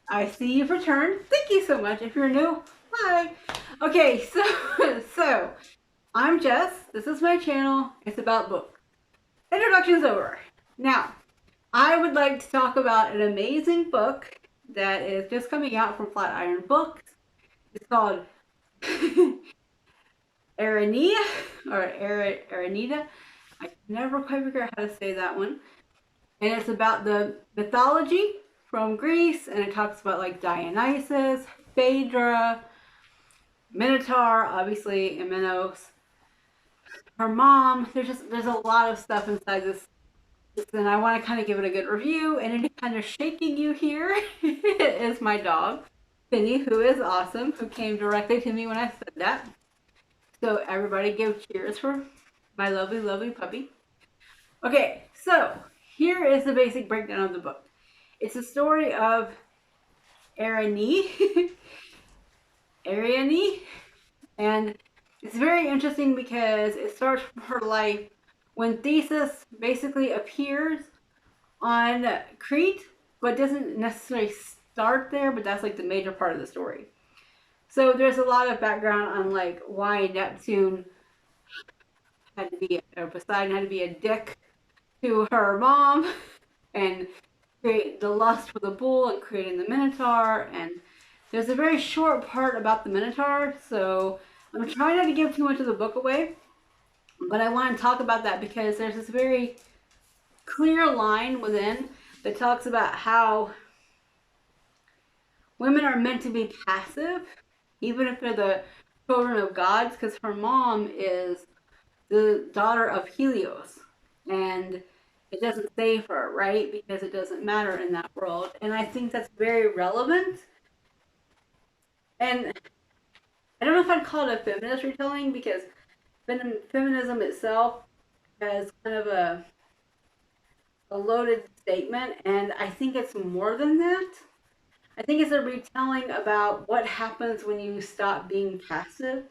I see you've returned. Thank you so much. If you're new, hi. Okay, so I'm Jess. This is my channel. It's about books. Introduction's over. Now, I would like to talk about an amazing book that is just coming out from Flatiron Books. It's called Ariadne or Ariadne. I never quite figure out how to say that one. And it's about the mythology from Greece, and it talks about like Dionysus, Phaedra, Minotaur, obviously, and Minos, her mom. There's a lot of stuff inside this, and I want to kind of give it a good review. And any kind of shaking you hear is my dog, Finny, who is awesome, who came directly to me when I said that. So everybody give cheers for my lovely, lovely puppy. Okay, so here is the basic breakdown of the book. It's a story of Ariadne, Ariadne, and it's very interesting because it starts from her life when Theseus basically appears on Crete, but doesn't necessarily start there, but that's like the major part of the story. So there's a lot of background on like why Neptune had to be, or Poseidon had to be a dick to her mom and create the lust for the bull and creating the Minotaur. And there's a very short part about the Minotaur, so I'm trying not to give too much of the book away, but I want to talk about that because there's this very clear line within that talks about how women are meant to be passive, even if they're the children of gods, because her mom is the daughter of Helios, and it doesn't save her, right? Because it doesn't matter in that world. And I think that's very relevant. And I don't know if I'd call it a feminist retelling because feminism itself has kind of a loaded statement, and I think it's more than that. I think it's a retelling about what happens when you stop being passive.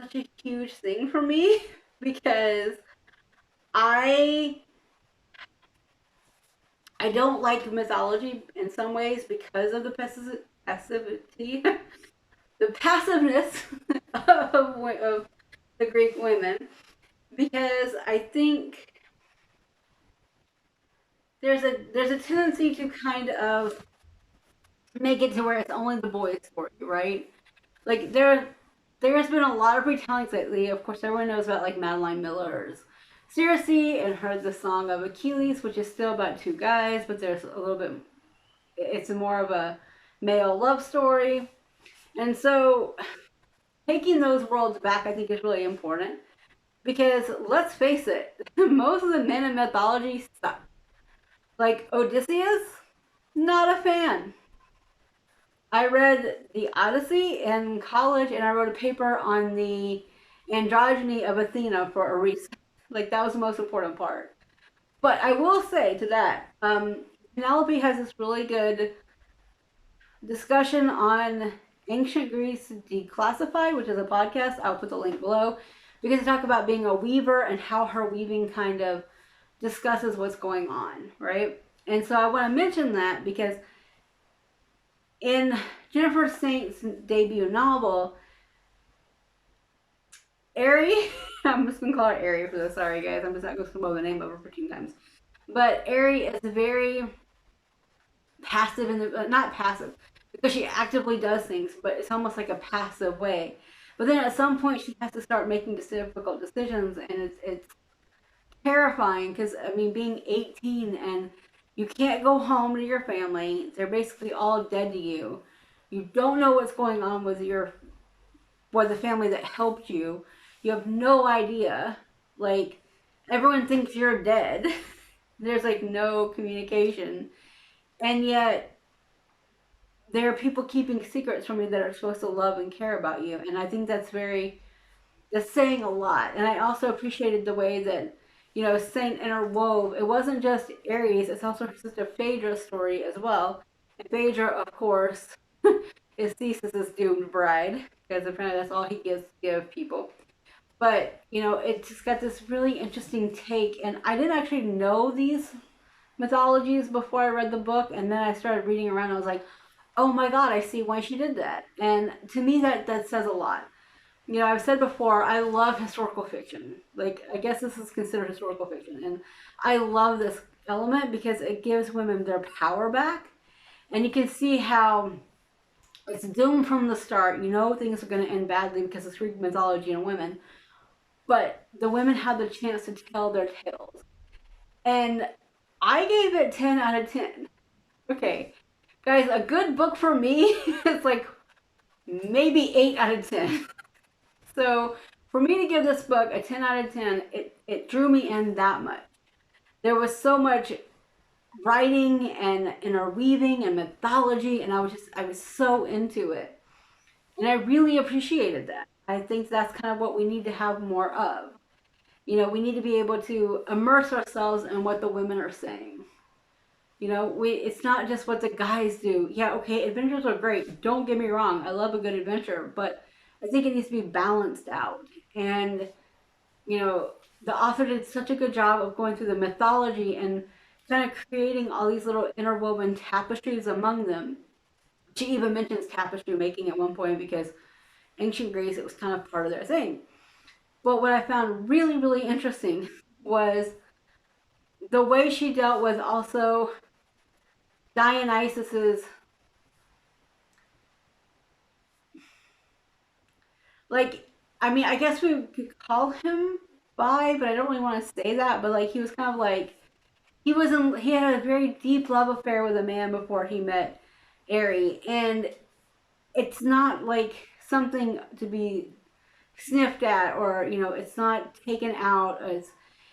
Such a huge thing for me because I I don't like mythology in some ways because of the passivity, the passiveness of the Greek women. Because I think there's a tendency to kind of make it to where it's only the boys' story, right? Like there's been a lot of retellings lately. Of course, everyone knows about like Madeline Miller's Circe and her the Song of Achilles, which is still about two guys, but there's a little bit. It's more of a male love story, and so taking those worlds back, I think, is really important because let's face it, most of the men in mythology suck. Like Odysseus, not a fan. I read the Odyssey in college and I wrote a paper on the androgyny of Athena for a research. Like, that was the most important part. But I will say to that, Penelope has this really good discussion on Ancient Greece Declassified, which is a podcast. I'll put the link below. Because they talk about being a weaver and how her weaving kind of discusses what's going on, right? And so I want to mention that because in Jennifer Saint's debut novel, Ari, I'm just gonna call her Ari for this. Sorry, guys, I'm just not gonna spoil the name of her 15 times. But Ari is very passive in the not passive because she actively does things, but it's almost like a passive way. But then at some point, she has to start making difficult decisions, and it's terrifying because I mean, being 18 and you can't go home to your family. They're basically all dead to you. You don't know what's going on with the family that helped you. You have no idea. Like, everyone thinks you're dead. There's like no communication. And yet there are people keeping secrets from you that are supposed to love and care about you. And I think that's saying a lot. And I also appreciated the way that Saint interwove. It wasn't just Aries, it's also her sister Phaedra's story as well. And Phaedra, of course, is Theseus's doomed bride, because apparently that's all he gives give people. But, it just got this really interesting take, and I didn't actually know these mythologies before I read the book, and then I started reading around. And I was like, oh my god, I see why she did that. And to me, that says a lot. You know, I've said before, I love historical fiction. Like, I guess this is considered historical fiction, and I love this element because it gives women their power back, and you can see how it's doomed from the start. You know things are going to end badly because it's Greek mythology and women, but the women had the chance to tell their tales. And I gave it 10 out of 10. Okay, guys, a good book for me is like maybe 8 out of 10. So for me to give this book a 10 out of 10, it drew me in that much. There was so much writing and interweaving and mythology, and I was so into it. And I really appreciated that. I think that's kind of what we need to have more of. You know, we need to be able to immerse ourselves in what the women are saying. You know, it's not just what the guys do. Yeah, okay, adventures are great. Don't get me wrong. I love a good adventure, but I think it needs to be balanced out. And, you know, the author did such a good job of going through the mythology and kind of creating all these little interwoven tapestries among them. She even mentions tapestry making at one point because ancient Greece, it was kind of part of their thing. But what I found really, really interesting was the way she dealt with also Dionysus's, like, I mean, I guess we could call him bi, but I don't really want to say that. But like, he was kind of like he had a very deep love affair with a man before he met Ari, and it's not like something to be sniffed at, or you know, it's not taken out.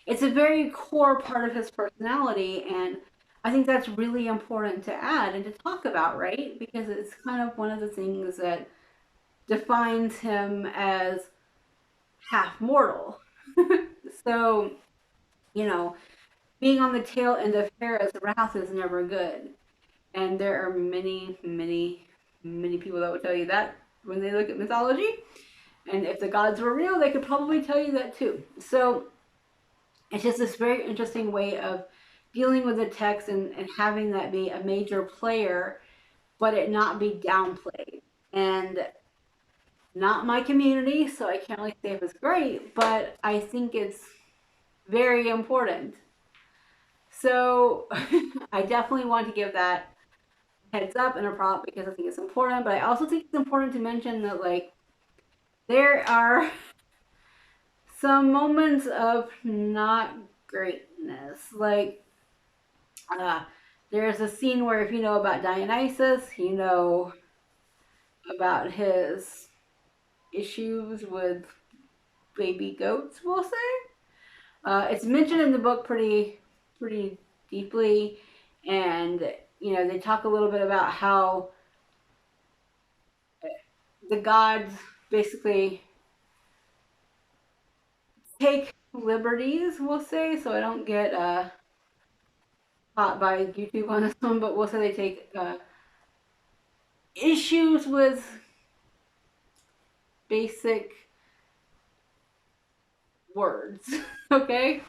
It's a very core part of his personality, and I think that's really important to add and to talk about, right? Because it's kind of one of the things that defines him as half mortal. So, you know, being on the tail end of Hera's wrath is never good. And there are many, many, many people that would tell you that when they look at mythology. And if the gods were real, they could probably tell you that too. So it's just this very interesting way of dealing with the text and having that be a major player, but it not be downplayed. And not my community, so I can't really say if it's great, but I think it's very important. So I definitely want to give that heads up and a prop because I think it's important, but I also think it's important to mention that like there are some moments of not greatness. Like uh, there's a scene where if you know about Dionysus, you know about his issues with baby goats, we'll say. It's mentioned in the book pretty deeply, and you know they talk a little bit about how the gods basically take liberties, we'll say. So I don't get caught by YouTube on this one, but we'll say they take issues with basic words. Okay,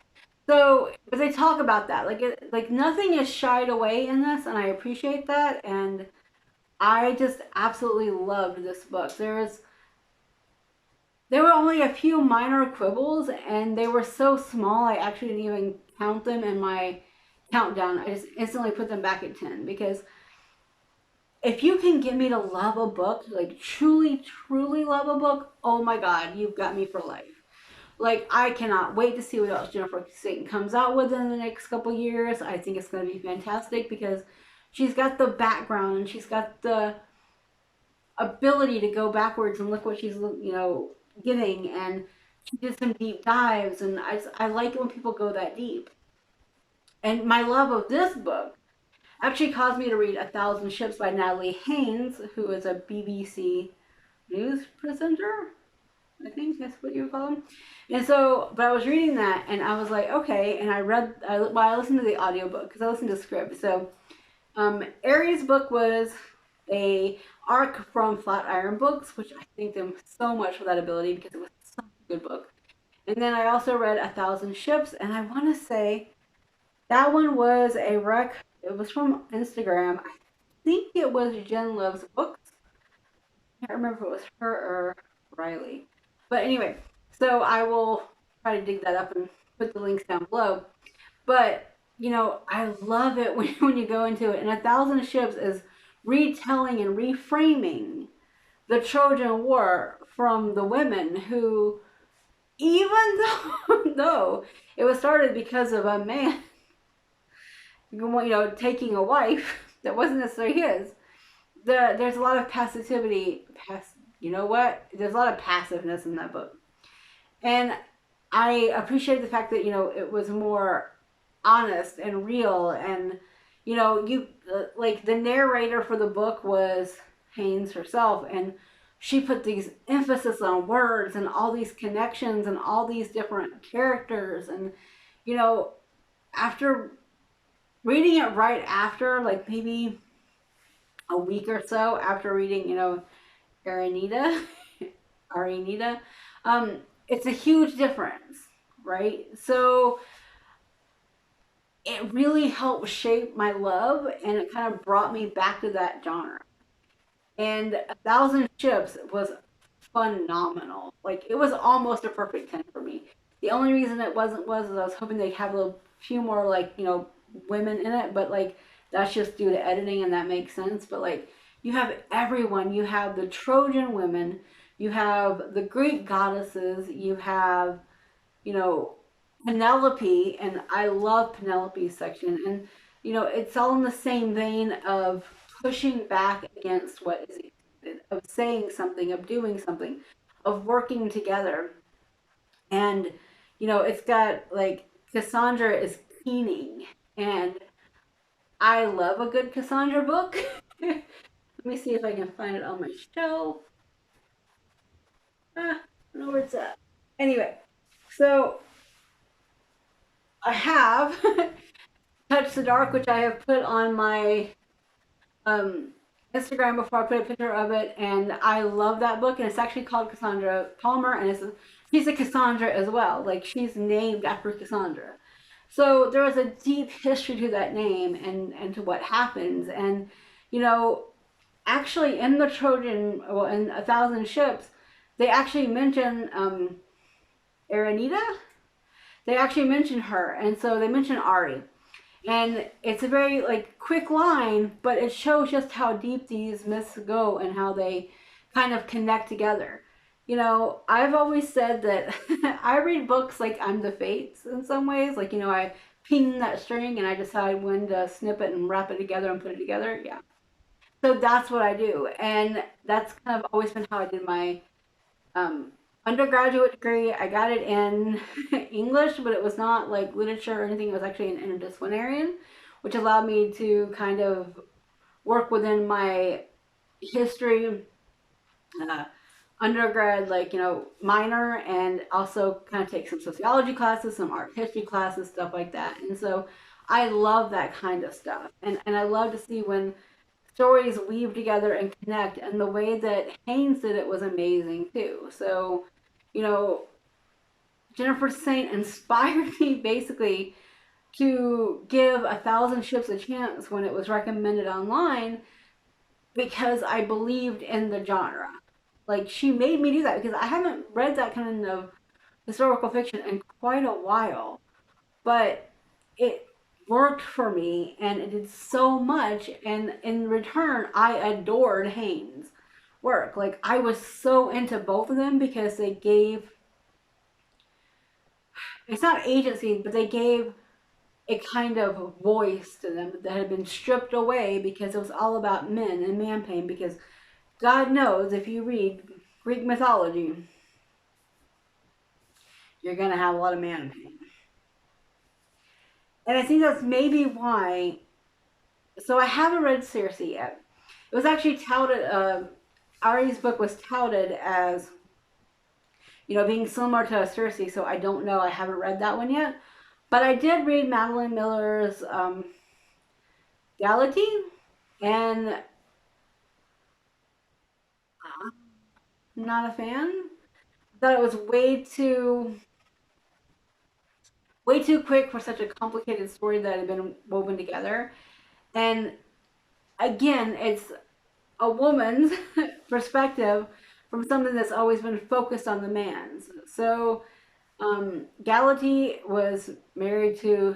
so but they talk about that like nothing is shied away in this, and I appreciate that. And I just absolutely loved this book. There were only a few minor quibbles, and they were so small I actually didn't even count them in my countdown. I just instantly put them back at 10 because if you can get me to love a book, like truly, truly love a book, oh my god, you've got me for life. Like, I cannot wait to see what else Jennifer Satan comes out with in the next couple years. I think it's going to be fantastic because she's got the background and she's got the ability to go backwards and look what she's, you know, giving. And she did some deep dives, and I like it when people go that deep. And my love of this book actually caused me to read A Thousand Ships by Natalie Haynes, who is a BBC news presenter. I think that's what you would call them. And so, but I was reading that and I was like, okay. And I listened to the audiobook because I listened to the script. So, Aries' book was a arc from Flatiron Books, which I thank them so much for that ability because it was such a good book. And then I also read A Thousand Ships, and I want to say That one was a rec. It was from Instagram. I think it was Jen Loves Books. I can't remember if it was her or Riley. But anyway, so I will try to dig that up and put the links down below. But I love it when you go into it. And A Thousand Ships is retelling and reframing the Trojan War from the women who, even though it was started because of a man, taking a wife that wasn't necessarily his, there's a lot of passivity. You know what? There's a lot of passiveness in that book, and I appreciate the fact that it was more honest and real, and you like the narrator for the book was Haynes herself, and she put these emphasis on words and all these connections and all these different characters, and you know after reading it right after, like maybe a week or so after reading, Aranita, Aranita, it's a huge difference, right? So it really helped shape my love, and it kind of brought me back to that genre. And A Thousand Ships was phenomenal. Like it was almost a perfect 10 for me. The only reason it wasn't was I was hoping they'd have a few more like, women in it, but like that's just due to editing and that makes sense. But like you have everyone. You have the Trojan women, you have the Greek goddesses, you have, you know, Penelope, and I love Penelope's section. And, it's all in the same vein of pushing back against what is expected, of saying something, of doing something, of working together. And, it's got like Cassandra is keening, and I love a good Cassandra book. Let me see if I can find it on my shelf. I don't know where it's at. Anyway, so I have Touch the Dark, which I have put on my um, Instagram before I put a picture of it, and I love that book. And it's actually called Cassandra Palmer, and she's a Cassandra as well. Like she's named after Cassandra. So there is a deep history to that name and to what happens. And you know, actually in the Trojan, well, in A Thousand Ships, they actually mention Aranita. They actually mention her, and so they mention Ari. And it's a very like quick line, but it shows just how deep these myths go and how they kind of connect together. I've always said that I read books like I'm the fates in some ways. Like, I ping that string and I decide when to snip it and wrap it together and put it together. Yeah. So that's what I do. And that's kind of always been how I did my um, undergraduate degree. I got it in English, but it was not like literature or anything. It was actually an interdisciplinarian, which allowed me to kind of work within my history uh, undergrad, like, minor, and also kind of take some sociology classes, some art history classes, stuff like that. And so I love that kind of stuff. And I love to see when stories weave together and connect. And the way that Haynes did it was amazing too. So, you know, Jennifer Saint inspired me basically to give A Thousand Ships a chance when it was recommended online because I believed in the genre. Like she made me do that because I haven't read that kind of historical fiction in quite a while, but it worked for me and it did so much, and in return I adored Haynes' work. Like I was so into both of them because they gave, it's not agency, but they gave a kind of voice to them that had been stripped away because it was all about men and man pain. Because God knows if you read Greek mythology, you're gonna have a lot of man pain. And I think that's maybe why. So I haven't read Circe yet. It was actually touted. Ari's book was touted as being similar to Circe. So I don't know. I haven't read that one yet. But I did read Madeline Miller's Galatea, and I'm not a fan. I thought it was way too. way too quick for such a complicated story that had been woven together. And again, it's a woman's perspective from something that's always been focused on the man's. So Galatea was married to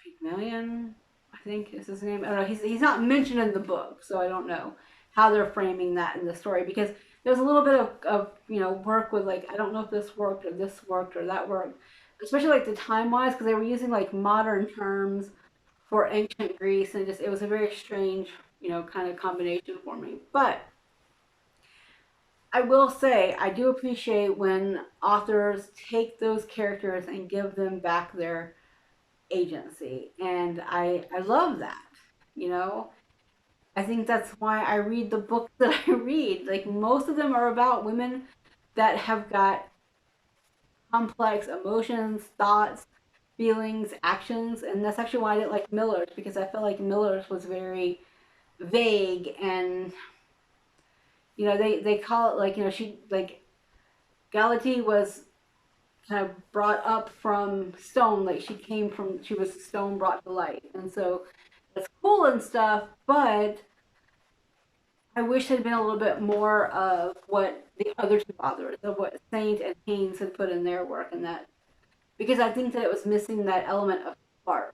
Pygmalion, I think is his name. I don't know. He's not mentioned in the book, so I don't know how they're framing that in the story because there's a little bit of work with like I don't know if this worked or that worked, especially like the time wise because they were using like modern terms for ancient Greece and just it was a very strange kind of combination for me. But I will say I do appreciate when authors take those characters and give them back their agency. And I love that. You know, I think that's why I read the books that I read. Like most of them are about women that have got complex emotions, thoughts, feelings, actions, and that's actually why I didn't like Miller's because I felt like Miller's was very vague and they call it like she like Galatea was kind of brought up from stone, like she was stone brought to life, and so it's cool and stuff, but I wish there'd been a little bit more of what the other two authors, of what Saint and Haynes had put in their work, and that because I think that it was missing that element of spark,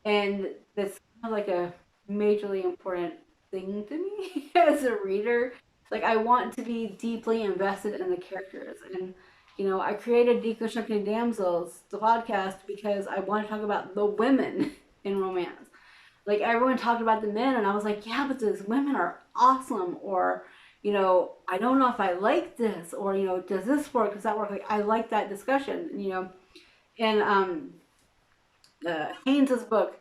and that's kind of like a majorly important thing to me as a reader. Like I want to be deeply invested in the characters, and I created Deconstructing Damsels, the podcast, because I want to talk about the women in romance. Like everyone talked about the men, and I was like, yeah, but those women are awesome, or I don't know if I like this, or does this work? Does that work? Like I like that discussion, and Haynes's book,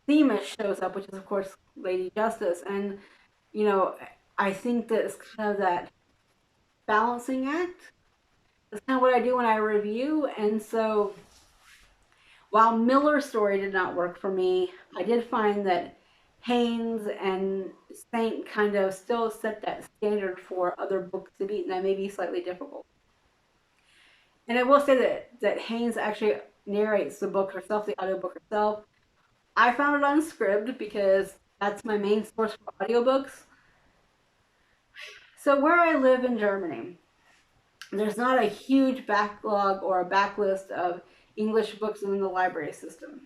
Themis shows up, which is of course Lady Justice, and you know, I think that it's kind of that balancing act. That's kind of what I do when I review, and so while Miller's story did not work for me, I did find that Haynes and Saint kind of still set that standard for other books to beat, and that may be slightly difficult. And I will say that Haynes actually narrates the book herself, the audiobook herself. I found it on Scribd because that's my main source for audiobooks. So where I live in Germany, there's not a huge backlog or a backlist of English books in the library system.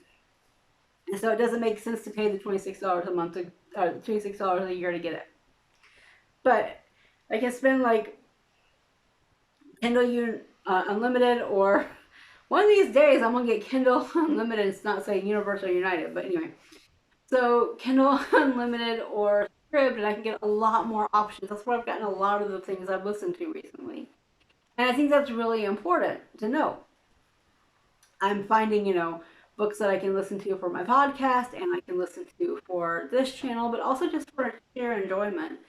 And so it doesn't make sense to pay the $26 a month or $26 a year to get it. But I can spend like Kindle Unlimited or one of these days I'm gonna get Kindle Unlimited. It's not saying Universal United, but anyway. So Kindle Unlimited or Scribd, and I can get a lot more options. That's where I've gotten a lot of the things I've listened to recently. And I think that's really important to know. I'm finding, books that I can listen to for my podcast and I can listen to for this channel, but also just for sheer enjoyment.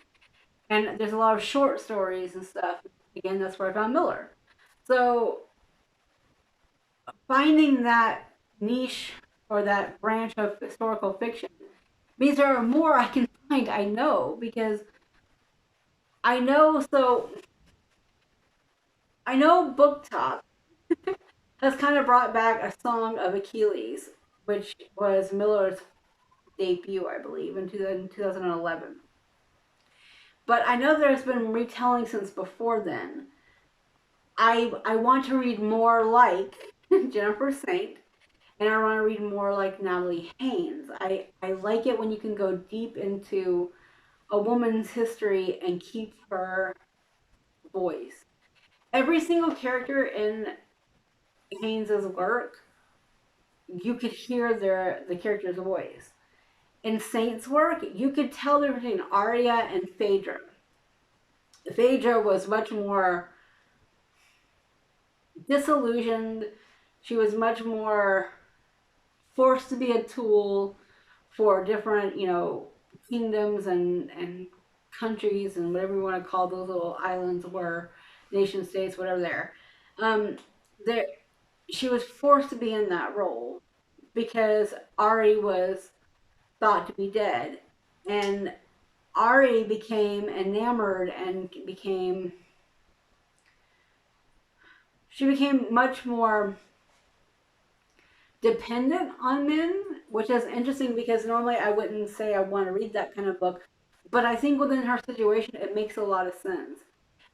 And there's a lot of short stories and stuff. Again, that's where I found Miller. So finding that niche or that branch of historical fiction means there are more I can find, I know, because I know, so I know Book Talk has kind of brought back a Song of Achilles, which was Miller's debut, I believe, in 2011. But I know there's been retelling since before then. I want to read more like Jennifer Saint, and I want to read more like Natalie Haynes. I like it when you can go deep into a woman's history and keep her voice. Every single character in Haynes's work, you could hear the character's voice. In Saint's work, you could tell the difference between Arya and Phaedra. Phaedra was much more disillusioned. She was much more forced to be a tool for different, kingdoms and countries and whatever you want to call those little islands were, nation states, whatever they're. There, she was forced to be in that role because Ari was thought to be dead, and Ari became enamored and became she became much more dependent on men, which is interesting because normally I wouldn't say I want to read that kind of book, but I think within her situation it makes a lot of sense.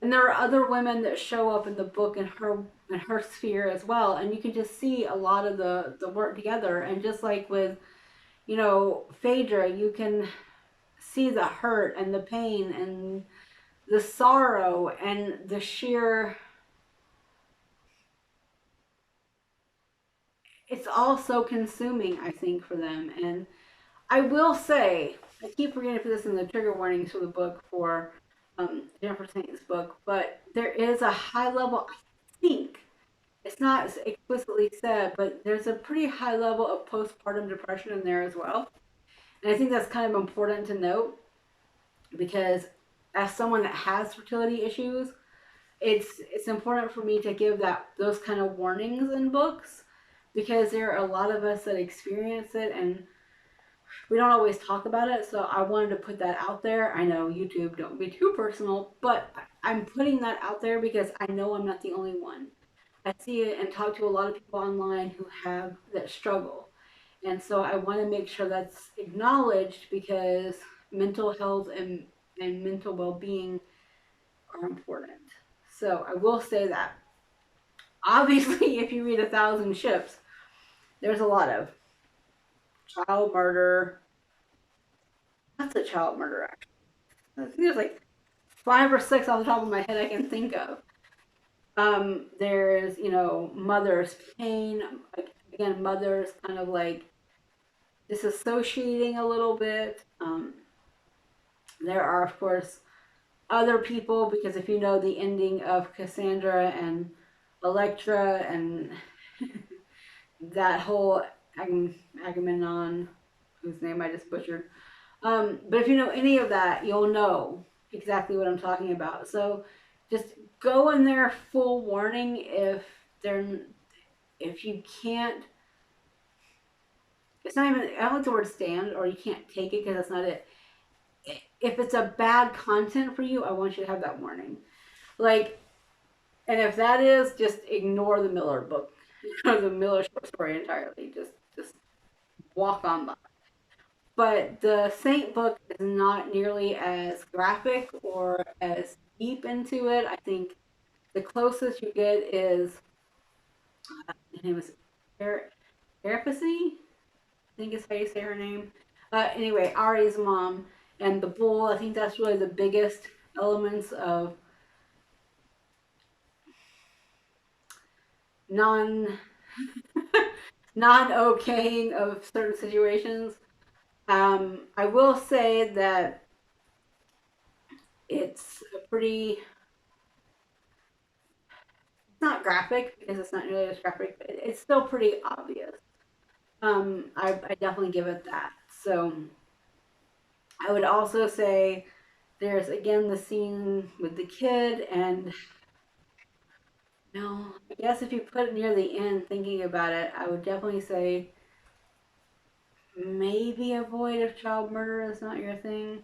And there are other women that show up in the book in her sphere as well, and you can just see a lot of the work together. And just like with Phaedra, you can see the hurt and the pain and the sorrow and the sheer. It's all so consuming, I think, for them. And I will say, I keep forgetting to put this in the trigger warnings for the book for Jennifer Saint's book, but there is a high level, I think, it's not explicitly said, but there's a pretty high level of postpartum depression in there as well. And I think that's kind of important to note because as someone that has fertility issues, it's important for me to give those kind of warnings in books because there are a lot of us that experience it and we don't always talk about it. So I wanted to put that out there. I know YouTube, don't be too personal, but I'm putting that out there because I know I'm not the only one. I see it and talk to a lot of people online who have that struggle. And so I want to make sure that's acknowledged because mental health and mental well being are important. So I will say that. Obviously, if you read A Thousand Ships, there's a lot of child murder. That's a child murder, actually. I think there's like five or six off the top of my head I can think of. There's, mother's pain. Again, mother's kind of like disassociating a little bit. There are, of course, other people because if you know the ending of Cassandra and Electra and that whole Agamemnon, whose name I just butchered. But if you know any of that, you'll know exactly what I'm talking about. So just go in there full warning they're if you can't. It's not even. I don't like the word stand or you can't take it because that's not it. If it's a bad content for you, I want you to have that warning. Like, and if that is, just ignore the Miller book, the Miller short story entirely. Just walk on by. But the Saint book is not nearly as graphic or as deep into it. I think the closest you get is her name is Therapy. I think is how you say her name. Anyway, Ari's mom and the bull. I think that's really the biggest elements of non non okaying of certain situations. I will say that it's a pretty. It's not graphic because it's not nearly as graphic, but it's still pretty obvious. I definitely give it that. So I would also say there's again the scene with the kid, and no, I guess if you put it near the end, thinking about it, I would definitely say maybe avoid if child murder is not your thing,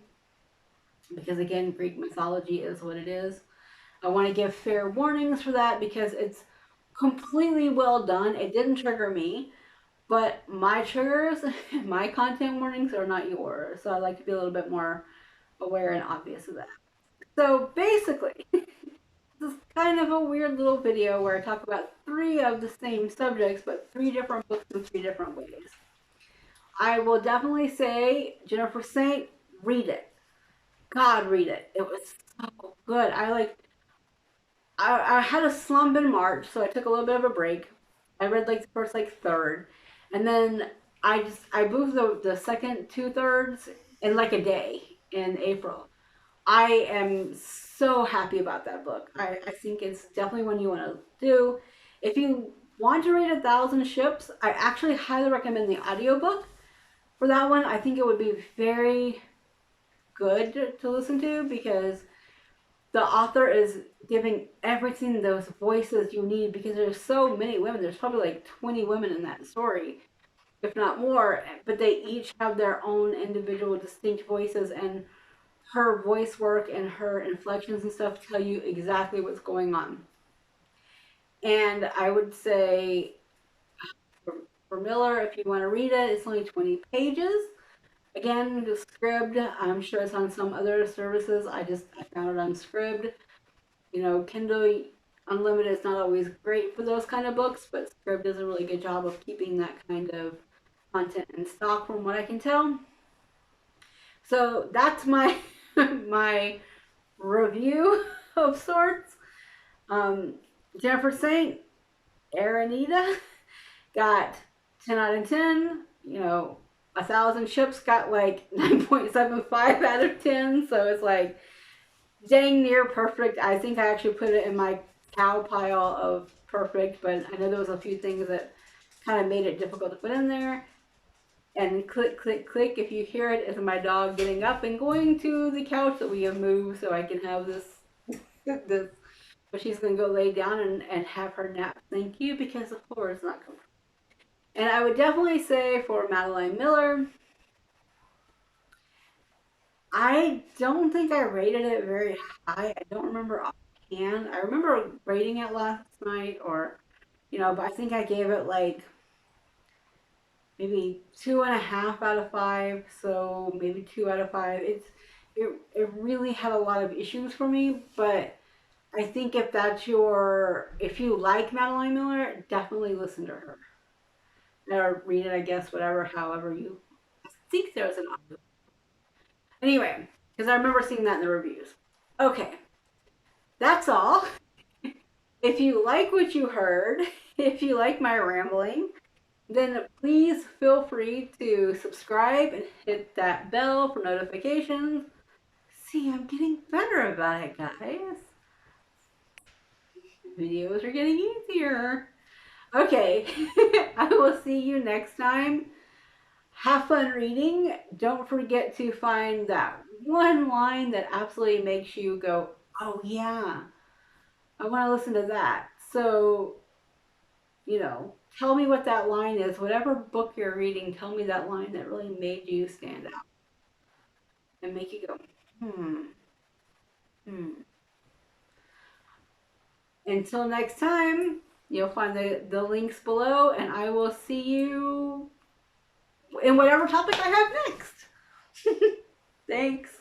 because again, Greek mythology is what it is. I want to give fair warnings for that because it's completely well done. It didn't trigger me, but my triggers, my content warnings are not yours. So I like to be a little bit more aware and obvious of that. So basically, this is kind of a weird little video where I talk about three of the same subjects, but three different books in three different ways. I will definitely say Jennifer Saint, read it. God, read it. It was so good. I had a slump in March, so I took a little bit of a break. I read like the first like third, and then I moved the second two thirds in like a day in April. I am so happy about that book. I think it's definitely one you want to do. If you want to read A Thousand Ships, I actually highly recommend the audiobook for that one. I think it would be very good to listen to because the author is giving everything those voices you need because there's so many women. There's probably like 20 women in that story, if not more, but they each have their own individual distinct voices, and her voice work and her inflections and stuff tell you exactly what's going on. And I would say for, for Miller, if you want to read it, it's only 20 pages. Again, the Scribd, I'm sure it's on some other services. I found it on Scribd. You know, Kindle Unlimited is not always great for those kind of books, but Scribd does a really good job of keeping that kind of content in stock from what I can tell. So that's my my review of sorts. Um, Jennifer Saint, Aranita got 10 out of 10. You know, A Thousand Ships got like 9.75 out of 10. So it's like dang near perfect. I think I actually put it in my cow pile of perfect, but I know there was a few things that kind of made it difficult to put in there. And click, click, click. If you hear it, it's my dog getting up and going to the couch that we have moved so I can have this. this. But she's going to go lay down and have her nap. Thank you, because the floor is not comfortable. And I would definitely say for Madeline Miller, I don't think I rated it very high. I don't remember offhand. I remember rating it last night, or, you know, but I think I gave it like maybe 2.5 out of 5. So maybe 2 out of 5. It really had a lot of issues for me, but I think if you like Madeline Miller, definitely listen to her or read it. I guess whatever, however you. I think there's an audio. Anyway, because I remember seeing that in the reviews. Okay, that's all. If you like what you heard, if you like my rambling, then please feel free to subscribe and hit that bell for notifications. See, I'm getting better about it, guys. Videos are getting easier. Okay, I will see you next time. Have fun reading. Don't forget to find that one line that absolutely makes you go, oh yeah, I want to listen to that. So, you know, tell me what that line is. Whatever book you're reading, tell me that line that really made you stand out and make you go, hmm, hmm. Until next time, you'll find the links below, and I will see you in whatever topic I have next. Thanks.